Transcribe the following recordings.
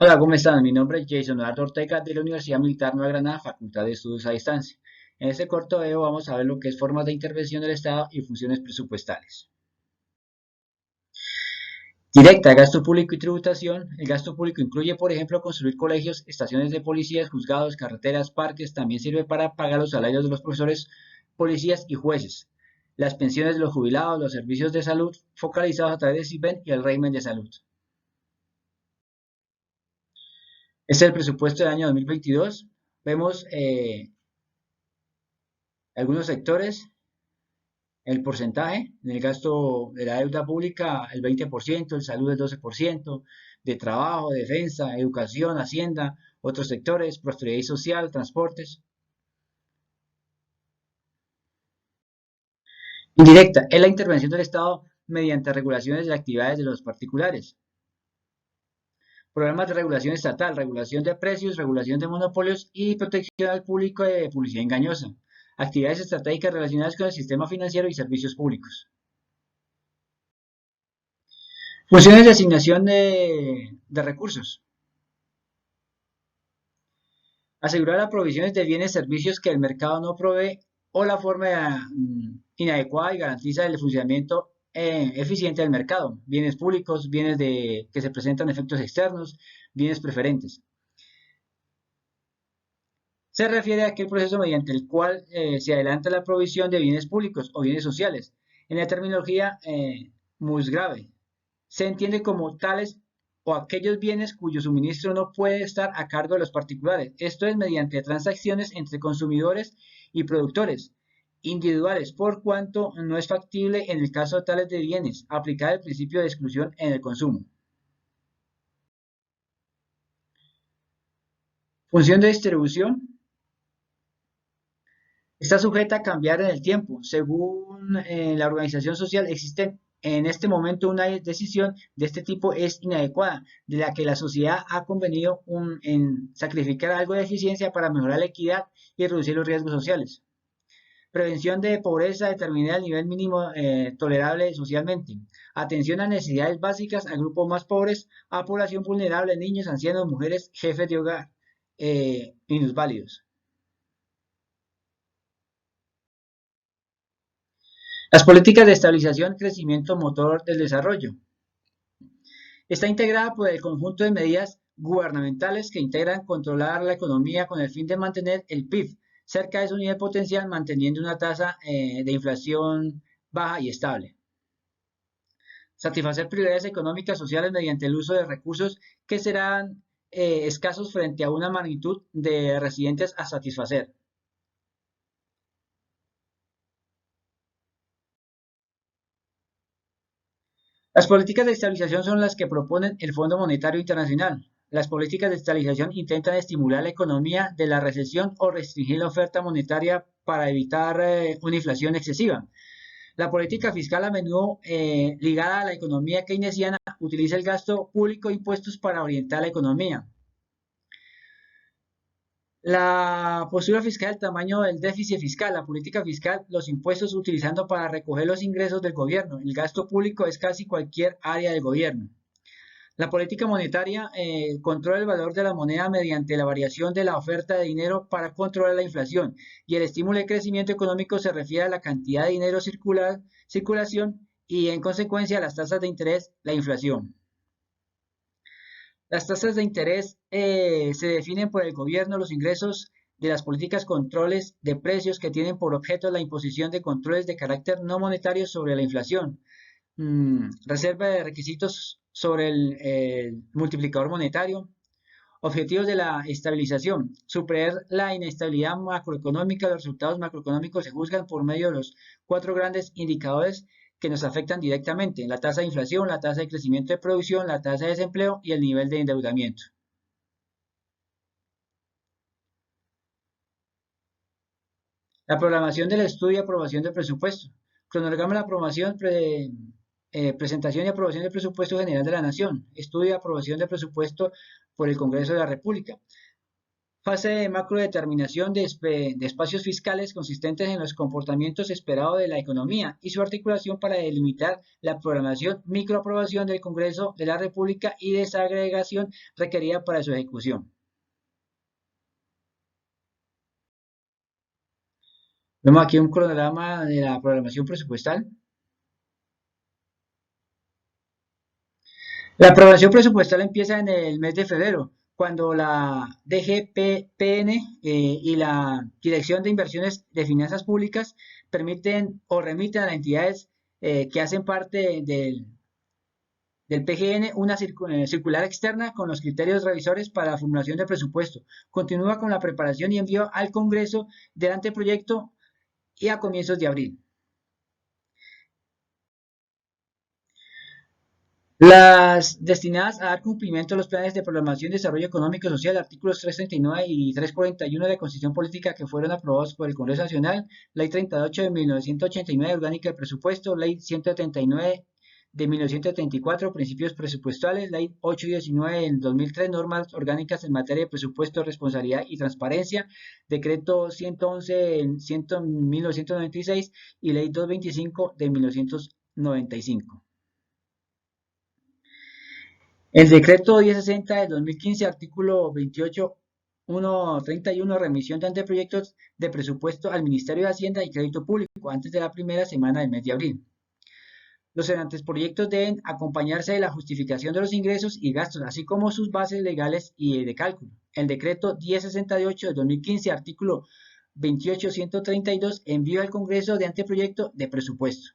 Hola, ¿cómo están? Mi nombre es Jason Eduardo Ortega de la Universidad Militar Nueva Granada, Facultad de Estudios a Distancia. En este corto video vamos a ver lo que es formas de intervención del Estado y funciones presupuestales. Directa, gasto público y tributación. El gasto público incluye, por ejemplo, construir colegios, estaciones de policías, juzgados, carreteras, parques. También sirve para pagar los salarios de los profesores, policías y jueces, las pensiones de los jubilados, los servicios de salud focalizados a través del CIPEN y el régimen de salud. Este es el presupuesto del año 2022. Vemos algunos sectores, el porcentaje del gasto de la deuda pública, el 20%, el salud el 12%, de trabajo, defensa, educación, hacienda, otros sectores, prosperidad social, transportes. Indirecta, es la intervención del Estado mediante regulaciones de actividades de los particulares. Programas de regulación estatal, regulación de precios, regulación de monopolios y protección al público de publicidad engañosa. Actividades estratégicas relacionadas con el sistema financiero y servicios públicos. Funciones de asignación de recursos. Asegurar las provisiones de bienes y servicios que el mercado no provee o la forma inadecuada y garantiza el funcionamiento eficiente del mercado. Bienes públicos, que se presentan efectos externos, bienes preferentes. Se refiere a aquel proceso mediante el cual se adelanta la provisión de bienes públicos o bienes sociales. En la terminología muy grave, se entiende como tales o aquellos bienes cuyo suministro no puede estar a cargo de los particulares. Esto es mediante transacciones entre consumidores y productores individuales, por cuanto no es factible en el caso de tales de bienes aplicar el principio de exclusión en el consumo. Función de distribución. Está sujeta a cambiar en el tiempo. Según la organización social, existe en este momento una decisión de este tipo es inadecuada, de la que la sociedad ha convenido en sacrificar algo de eficiencia para mejorar la equidad y reducir los riesgos sociales. Prevención de pobreza, determinar el nivel mínimo tolerable socialmente. Atención a necesidades básicas a grupos más pobres, a población vulnerable, niños, ancianos, mujeres, jefes de hogar, minusválidos. Las políticas de estabilización, crecimiento motor del desarrollo. Está integrada por el conjunto de medidas gubernamentales que integran controlar la economía con el fin de mantener el PIB cerca de su nivel potencial, manteniendo una tasa de inflación baja y estable. Satisfacer prioridades económicas sociales mediante el uso de recursos que serán escasos frente a una magnitud de residentes a satisfacer. Las políticas de estabilización son las que proponen el Fondo Monetario Internacional. Las políticas de estabilización intentan estimular la economía de la recesión o restringir la oferta monetaria para evitar una inflación excesiva. La política fiscal, a menudo ligada a la economía keynesiana, utiliza el gasto público e impuestos para orientar la economía. La postura fiscal, el tamaño del déficit fiscal, la política fiscal, los impuestos utilizando para recoger los ingresos del gobierno. El gasto público es casi cualquier área del gobierno. La política monetaria controla el valor de la moneda mediante la variación de la oferta de dinero para controlar la inflación. Y el estímulo de crecimiento económico se refiere a la cantidad de dinero circulación y en consecuencia a las tasas de interés, la inflación. Las tasas de interés se definen por el gobierno, los ingresos de las políticas controles de precios que tienen por objeto la imposición de controles de carácter no monetario sobre la inflación, reserva de requisitos sobre el multiplicador monetario, objetivos de la estabilización, superar la inestabilidad macroeconómica. Los resultados macroeconómicos se juzgan por medio de los cuatro grandes indicadores que nos afectan directamente: la tasa de inflación, la tasa de crecimiento de producción, la tasa de desempleo y el nivel de endeudamiento. La programación del estudio y aprobación del presupuesto. Cronograma de la aprobación, presentación y aprobación del presupuesto general de la Nación. Estudio y aprobación del presupuesto por el Congreso de la República. Fase de macrodeterminación de espacios fiscales consistentes en los comportamientos esperados de la economía y su articulación para delimitar la programación, microaprobación del Congreso de la República y desagregación requerida para su ejecución. Vemos aquí un cronograma de la programación presupuestal. La programación presupuestal empieza en el mes de febrero, cuando la DGPN y la Dirección de Inversiones de Finanzas Públicas permiten o remiten a las entidades que hacen parte del PGN una circular externa con los criterios revisores para la formulación del presupuesto. Continúa con la preparación y envío al Congreso del anteproyecto y a comienzos de abril. Las destinadas a dar cumplimiento a los planes de programación y desarrollo económico y social, artículos 339 y 341 de Constitución Política que fueron aprobados por el Congreso Nacional, Ley 38 de 1989, Orgánica del Presupuesto, Ley 179 de 1974, Principios Presupuestales, Ley 8 y 19 del 2003, Normas Orgánicas en materia de presupuesto, responsabilidad y transparencia, Decreto 111 de 1996 y Ley 225 de 1995. El decreto 1060 del 2015, artículo 28.1.31, remisión de anteproyectos de presupuesto al Ministerio de Hacienda y Crédito Público antes de la primera semana del mes de abril. Los anteproyectos deben acompañarse de la justificación de los ingresos y gastos, así como sus bases legales y de cálculo. El decreto 1068 del 2015, artículo 28.132, envío al Congreso de anteproyecto de presupuesto.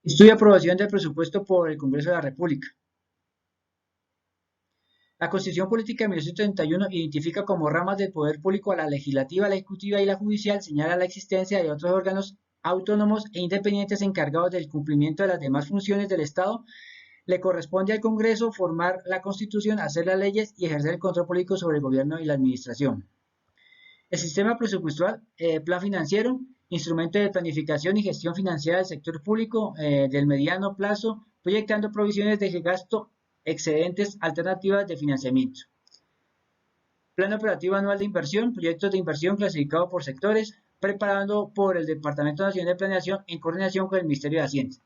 Estudio de aprobación del presupuesto por el Congreso de la República. La Constitución Política de 1931 identifica como ramas del poder público a la legislativa, la ejecutiva y la judicial, señala la existencia de otros órganos autónomos e independientes encargados del cumplimiento de las demás funciones del Estado. Le corresponde al Congreso formar la Constitución, hacer las leyes y ejercer el control político sobre el gobierno y la administración. El sistema presupuestal, plan financiero, instrumento de planificación y gestión financiera del sector público del mediano plazo, proyectando provisiones de gasto, excedentes, alternativas de financiamiento. Plan operativo anual de inversión, proyectos de inversión clasificados por sectores, preparado por el Departamento Nacional de Planeación en coordinación con el Ministerio de Hacienda.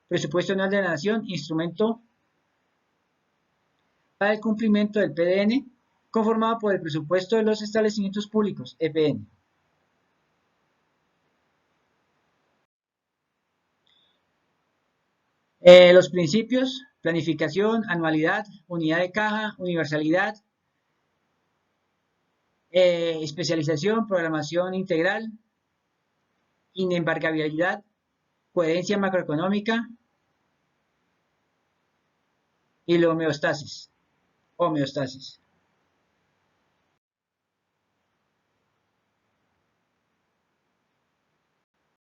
Presupuesto anual de la Nación, instrumento para el cumplimiento del PDN, conformado por el presupuesto de los establecimientos públicos, EPN. Los principios: planificación, anualidad, unidad de caja, universalidad, especialización, programación integral, inembargabilidad, coherencia macroeconómica y la homeostasis.